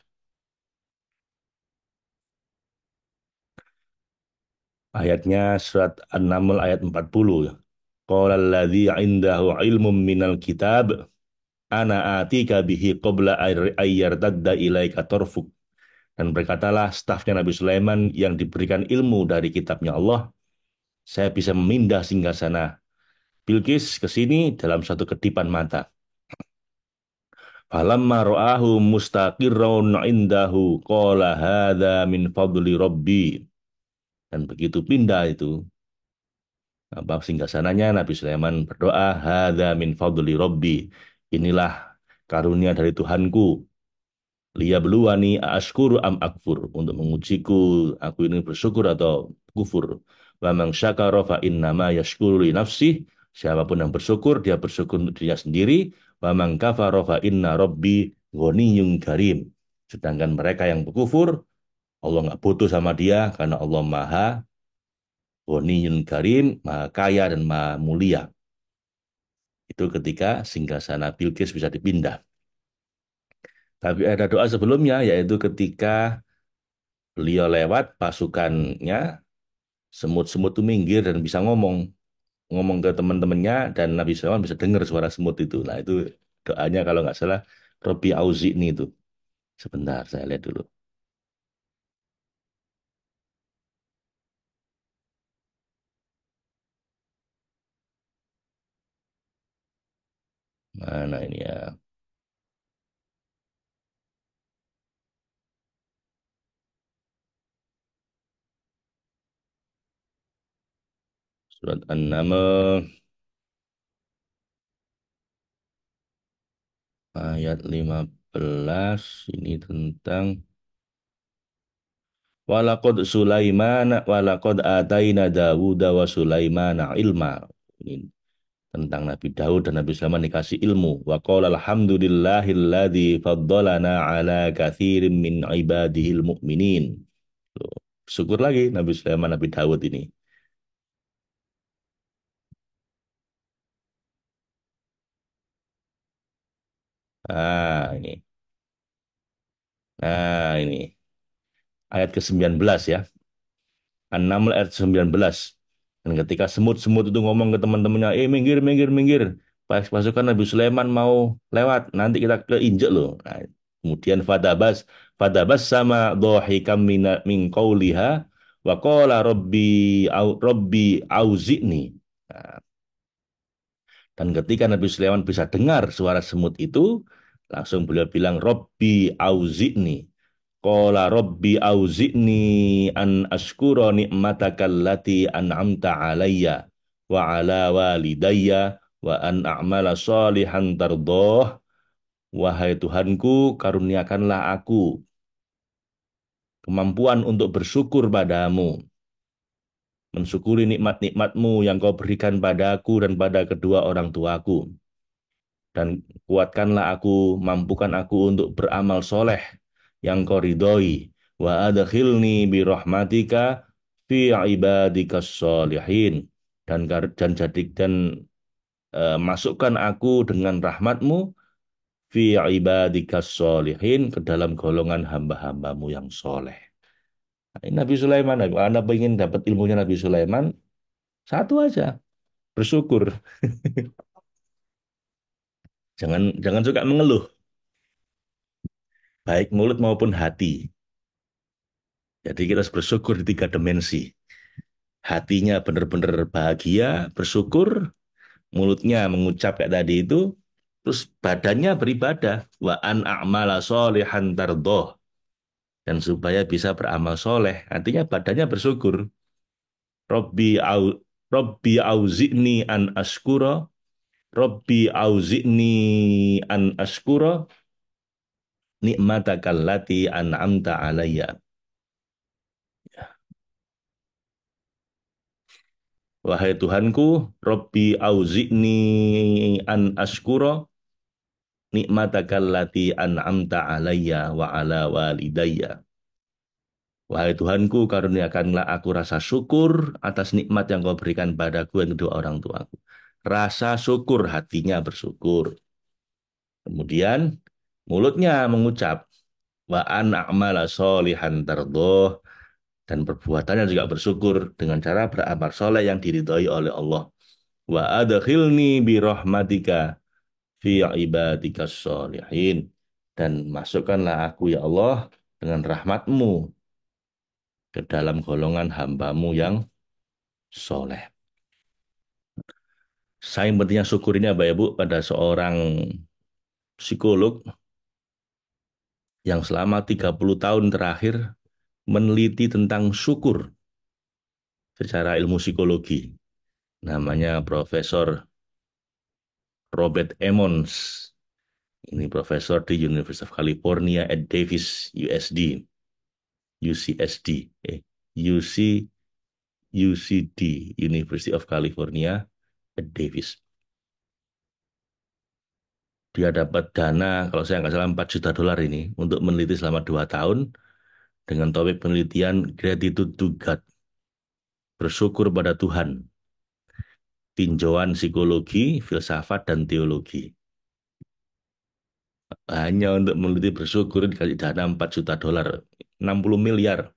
Ayatnya surat An-Naml ayat 40. Qala alladzi indahu ilmum minal kitab ana atika bihi qabla ayyartadda ilaika tarfuk. Dan berkatalah stafnya Nabi Sulaiman yang diberikan ilmu dari kitabnya Allah, saya bisa memindah singgasana Bilqis ke sini dalam satu kedipan mata. Falamma ra'ahu mustaqirraun indahu qala hadza min fadli rabbi. Dan begitu pindah itu apa singgasananya Nabi Sulaiman berdoa hadza min fadli rabbi. Inilah karunia dari Tuhanku. Liyabluwani ashkuru am akfur untuk mengujiku aku ini bersyukur atau kufur. Wa man syakara fa innama yashkuru li nafsih. Siapapun yang bersyukur dia bersyukur untuk dirinya sendiri. Wa man kafara fa inna rabbi ghaniyyun karim. Sedangkan mereka yang berkufur Allah nggak butuh sama dia karena Allah Maha Ghaniyyun Karim, Maha Kaya dan Maha Mulia. Itu ketika singgasana Bilqis bisa dipindah. Tapi ada doa sebelumnya yaitu ketika beliau lewat pasukannya semut-semut itu minggir dan bisa ngomong ngomong ke teman-temannya dan Nabi Sulaiman bisa dengar suara semut itu. Nah itu doanya kalau nggak salah Robi Auzi'ni itu. Sebentar saya lihat dulu. Mana ini ya? Surat An-Naml ayat 15 ini tentang walaqad ataina Dawuda wa Sulaimana ilma. Ini tentang Nabi Daud dan Nabi Sulaiman dikasih ilmu. Wa qala alhamdulillahilladzi faddalana ala katsirin min ibadihil mu'minin. Tuh, syukur lagi Nabi Sulaiman, Nabi Daud ini. Ah, ini. Nah, ini ayat ke-19 ya. An-Naml ayat 19. Dan ketika semut-semut itu ngomong ke teman-temannya, minggir, minggir, minggir. Pas pasukan Nabi Sulaiman mau lewat, nanti kita keinjek loh. Nah, kemudian fadabas sama dohikam min qawliha wa qala rabbi auzi'ni. Nah, dan ketika Nabi Sulaiman bisa dengar suara semut itu, langsung beliau bilang, Rabbi auzi'ni. Qala Rabbi auzi'ni an ashkura ni'mataka allati an'amta alayya wa ala walidayya wa an a'mala salihan tardoh. Wahai Tuhanku, karuniakanlah aku kemampuan untuk bersyukur padamu, mensyukuri nikmat-nikmatmu yang kau berikan padaku dan pada kedua orang tuaku. Dan kuatkanlah aku, mampukan aku untuk beramal soleh yang kau ridhoi. Wa adkhilni bi rahmatika fi ibadikas solihin. Dan masukkan aku dengan rahmatmu fi ibadikas solihin ke dalam golongan hamba-hambamu yang soleh. Nah, ini Nabi Sulaiman, Anda ingin dapat ilmunya Nabi Sulaiman, satu aja, bersyukur. Jangan jangan suka mengeluh, baik mulut maupun hati. Jadi kita harus bersyukur di tiga dimensi. Hatinya benar-benar bahagia, bersyukur, mulutnya mengucap kayak tadi itu, terus badannya beribadah. Wa an a'mala solihan tardoh. Dan supaya bisa beramal soleh. Artinya badannya bersyukur. Robbi, au, Robbi auzi'ni an askura. Robbi auzi'ni an askura. Nikmatakallati an'amta alayya. Wahai Tuhanku, Robbi auzi'ni an askura nikmatakallati an'amta alayya wa ala walidayya. Wahai Tuhanku, karuniakanlah aku rasa syukur atas nikmat yang kau berikan padaku dan kedua orang tuaku. Rasa syukur, hatinya bersyukur. Kemudian mulutnya mengucap, wa an a'mala solihan tardoh, dan perbuatannya juga bersyukur dengan cara beramal soleh yang diridhoi oleh Allah. Wa adkhilni bi rahmatika fi ibadikas solihin. Dan masukkanlah aku ya Allah dengan rahmatmu ke dalam golongan hambamu yang soleh. Saya pentingnya syukur ini Bapak Ibu pada seorang psikolog yang selama 30 tahun terakhir meneliti tentang syukur secara ilmu psikologi. Namanya Profesor Robert Emmons. Ini profesor di University of California at Davis, USD, UCSD, UC, UCD, University of California at Davis. Dia dapat dana, kalau saya nggak salah 4 juta dolar ini, untuk meneliti selama 2 tahun dengan topik penelitian Gratitude to God, bersyukur pada Tuhan, tinjauan psikologi, filsafat, dan teologi. Hanya untuk meneliti bersyukur dikasih dana 4 juta dolar, 60 miliar.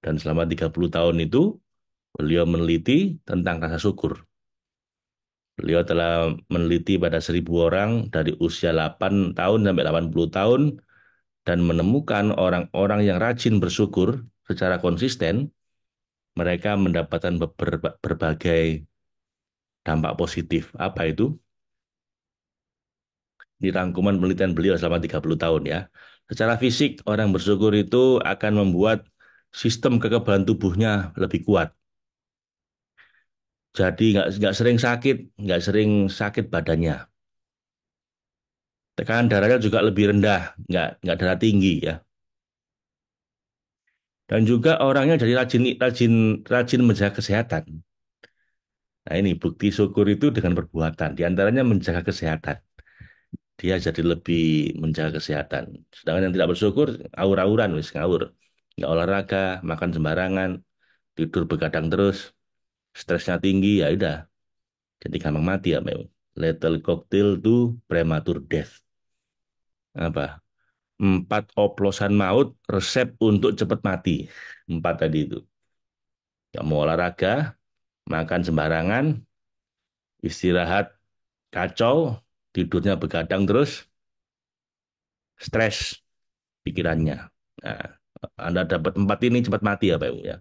Dan selama 30 tahun itu, beliau meneliti tentang rasa syukur. Beliau telah meneliti pada 1.000 orang dari usia 8 tahun sampai 80 tahun dan menemukan orang-orang yang rajin bersyukur secara konsisten, mereka mendapatkan berbagai dampak positif. Apa itu? Di rangkuman penelitian beliau selama 30 tahun ya. Secara fisik, orang bersyukur itu akan membuat sistem kekebalan tubuhnya lebih kuat. Jadi nggak sering sakit badannya. Tekanan darahnya juga lebih rendah, nggak darah tinggi ya. Dan juga orangnya jadi rajin rajin rajin menjaga kesehatan. Nah ini bukti syukur itu dengan perbuatan. Di antaranya menjaga kesehatan. Dia jadi lebih menjaga kesehatan. Sedangkan yang tidak bersyukur, aur-auran, wis ngawur. Nggak olahraga, makan sembarangan, tidur begadang terus, stresnya tinggi, ya udah. Jadi gampang mati ya, memang. Lethal cocktail to premature death. Apa? 4 oplosan maut, resep untuk cepat mati. 4 tadi itu. Nggak mau olahraga, makan sembarangan, istirahat kacau, tidurnya begadang terus, stres pikirannya. Nah, Anda dapat 4 ini cepat mati ya Pak Ibu ya.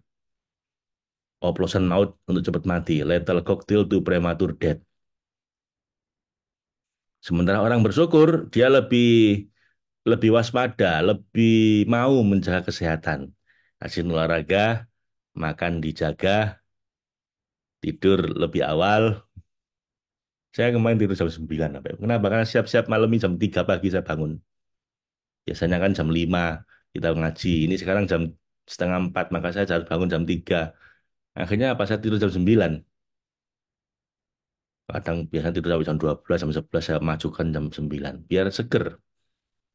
Oplosan maut untuk cepat mati. Lethal cocktail to premature death. Sementara orang bersyukur, dia lebih lebih waspada, lebih mau menjaga kesehatan. Rajin olahraga, makan dijaga, tidur lebih awal. Saya kemarin tidur jam 9. Apa ya? Kenapa? Karena siap-siap malam ini jam 3 pagi saya bangun. Biasanya kan jam 5 kita ngaji. Ini sekarang jam setengah 4, maka saya harus bangun jam 3. Akhirnya pas saya tidur jam 9. Kadang biasanya tidur sampai jam 12, jam 11 saya majukan jam 9. Biar seger,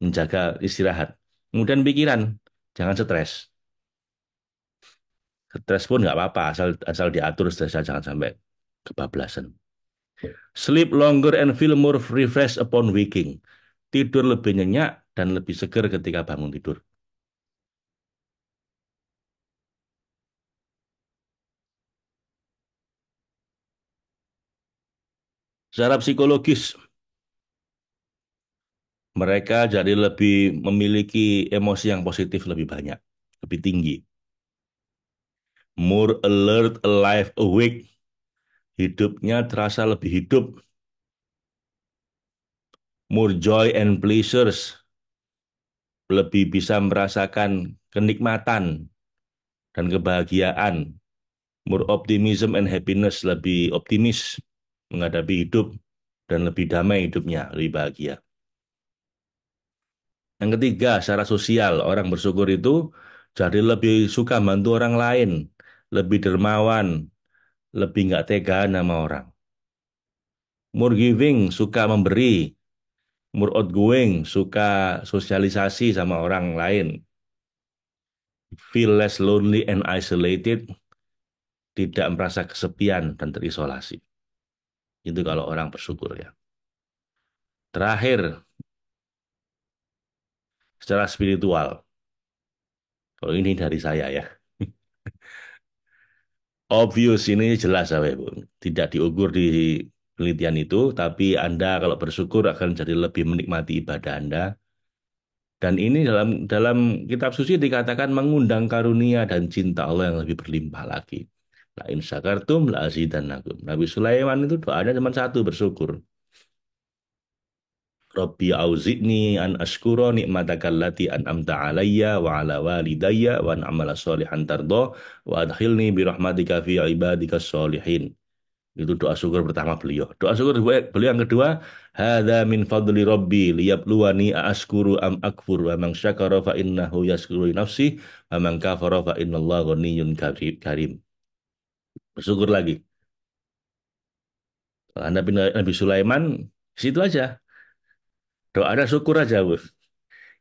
menjaga istirahat. Kemudian pikiran, jangan stres. Stres pun nggak apa-apa, asal asal diatur stresnya jangan sampai kebablasan. Sleep longer and feel more refreshed upon waking. Tidur lebih nyenyak dan lebih seger ketika bangun tidur. Secara psikologis, mereka jadi lebih memiliki emosi yang positif lebih banyak, lebih tinggi. More alert, alive, awake. Hidupnya terasa lebih hidup. More joy and pleasures. Lebih bisa merasakan kenikmatan dan kebahagiaan. More optimism and happiness. Lebih optimis menghadapi hidup dan lebih damai hidupnya, lebih bahagia. Yang ketiga, secara sosial, orang bersyukur itu jadi lebih suka bantu orang lain, lebih dermawan, lebih nggak tega sama orang. More giving, suka memberi. More outgoing, suka sosialisasi sama orang lain. Feel less lonely and isolated, tidak merasa kesepian dan terisolasi. Itu kalau orang bersyukur ya. Terakhir, secara spiritual. Kalau ini dari saya ya. Obvious ini jelas Bapak Ibu. Tidak diukur di penelitian itu, tapi Anda kalau bersyukur akan jadi lebih menikmati ibadah Anda. Dan ini dalam dalam kitab suci dikatakan mengundang karunia dan cinta Allah yang lebih berlimpah lagi. La in syakartum la azidannakum. Nabi Sulaiman itu doanya cuma satu, bersyukur. Rabbi auzi'ni an ashkura ni'mataka allati an'amta alayya wa ala walidayya wa an amala sholihan tardo wa adkhilni bi rahmatika fi ibadika sholihin. Itu doa syukur pertama beliau. Doa syukur beliau yang kedua, hadza min fadli rabbi liyabluwani aashkuru am akfur wa man syakara fa innahu yashkuru li nafsi wa man kafara fa innallaha ghaniyyun karim. Bersyukur lagi. Kalau Anda bin Nabi Sulaiman, situ aja. Doa ada syukur aja, Bu.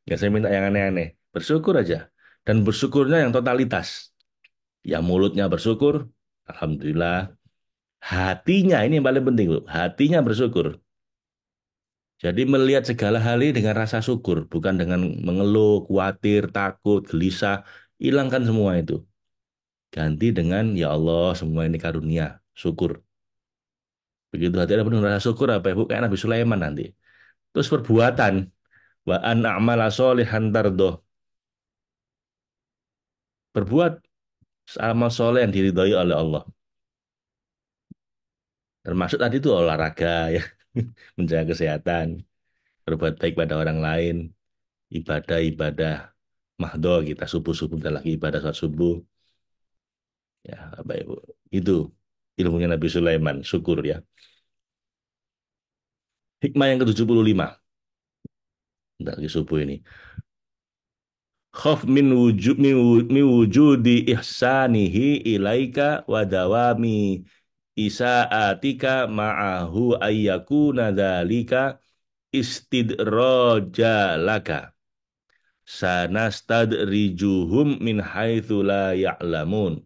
Nggak saya minta yang aneh-aneh. Bersyukur aja. Dan bersyukurnya yang totalitas. Ya mulutnya bersyukur, Alhamdulillah. Hatinya, ini yang paling penting, Bu. Hatinya bersyukur. Jadi melihat segala hal ini dengan rasa syukur, bukan dengan mengeluh, khawatir, takut, gelisah. Hilangkan semua itu. Ganti dengan, ya Allah, semua ini karunia, syukur. Begitu hati ada penuh rasa syukur, apa Ibu? Kayak Nabi Sulaiman nanti. Terus perbuatan, wa an a'mala sholihan tardoh. Berbuat amal soleh yang diridhoi oleh Allah. Termasuk tadi itu olahraga, ya, menjaga kesehatan, berbuat baik pada orang lain, ibadah-ibadah, mahdo kita subuh-subuh kita lagi ibadah saat subuh. Ya, Bapak Ibu. Itu ilmunya Nabi Sulaiman, syukur ya. Hikmah yang ke-75 lagi subuh ini. Khaf min wujudi ihsanihi ilaika wa dawami isaatika ma'ahu ayyakuna dzalika istidraja laka sanastadrijuhum min haitsu la ya'lamun.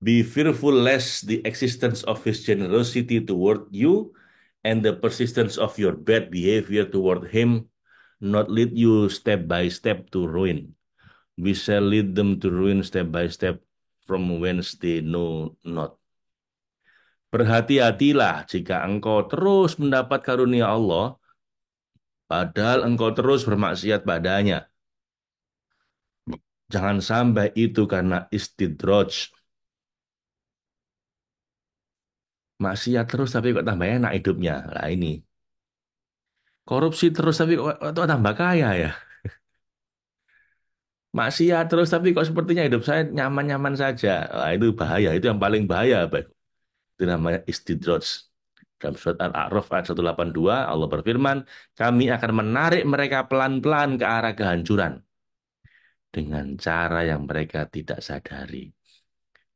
Be fearful lest the existence of his generosity toward you and the persistence of your bad behavior toward him not lead you step by step to ruin. We shall lead them to ruin step by step from whence they know not. Berhati-hatilah jika engkau terus mendapat karunia Allah, padahal engkau terus bermaksiat padanya. Jangan sampai itu karena istidraj. Maksiat terus tapi kok tambah enak hidupnya. Lah ini. Korupsi terus tapi kok tambah kaya ya. Maksiat terus tapi kok sepertinya hidup saya nyaman-nyaman saja. Wah, itu bahaya. Itu yang paling bahaya, Pak. Itu namanya istidraj. Dalam surat Al-A'raf ayat 182, Allah berfirman, kami akan menarik mereka pelan-pelan ke arah kehancuran dengan cara yang mereka tidak sadari.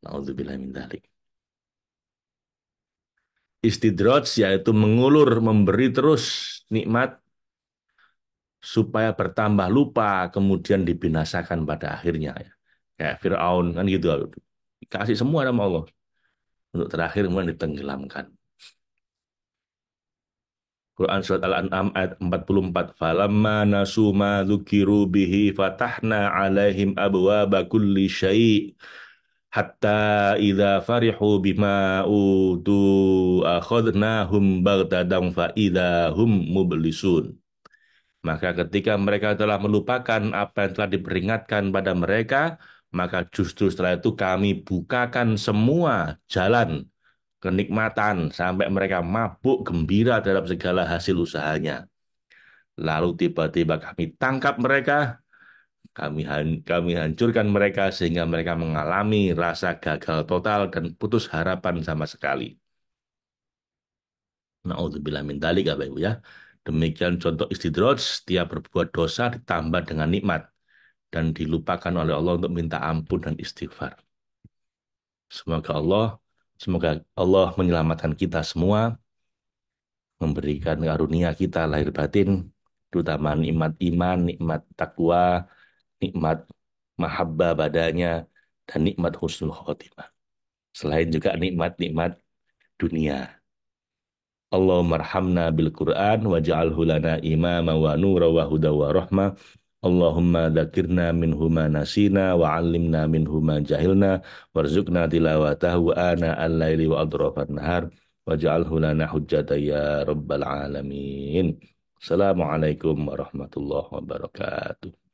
Nauzubillah min dzalik. Istidraj yaitu mengulur, memberi terus nikmat supaya bertambah lupa, kemudian dibinasakan pada akhirnya. Ya. Kayak Fir'aun, kan gitu. Kasih semua nama Allah. Untuk terakhir kemudian ditenggelamkan. Quran Surat Al-An'am ayat 44. Falamma nasu ma dzukiru bihi fatahna alaihim abwaba kulli syai' hatta idza farihu bima utu akhadnahum baghtadam fa idza hum mublisun. Maka ketika mereka telah melupakan apa yang telah diperingatkan pada mereka, maka justru setelah itu kami bukakan semua jalan kenikmatan sampai mereka mabuk gembira terhadap segala hasil usahanya. Lalu tiba-tiba kami tangkap mereka, kami hancurkan mereka sehingga mereka mengalami rasa gagal total dan putus harapan sama sekali. Na'udzubillah min dzalik, Bapak Ibu ya. Demikian contoh istidraj, dia berbuat dosa ditambah dengan nikmat dan dilupakan oleh Allah untuk minta ampun dan istighfar. Semoga Allah semoga Allah menyelamatkan kita semua, memberikan karunia kita lahir batin, terutama nikmat iman, nikmat takwa, nikmat mahabbah badanya, dan nikmat husnul khotimah. Selain juga nikmat-nikmat dunia. Allahumma arhamna bil Qur'an waj'alhu lana imama wa nura wa huda wa rahmah. Allahumma dzakirna minhu ma nasina wa 'allimna minhu ma jahilna warzuqna tilawatahu ana al-laili wa adrafan nahar waj'alhu lana hujjatan ya rabbal alamin. Assalamualaikum warahmatullahi wabarakatuh.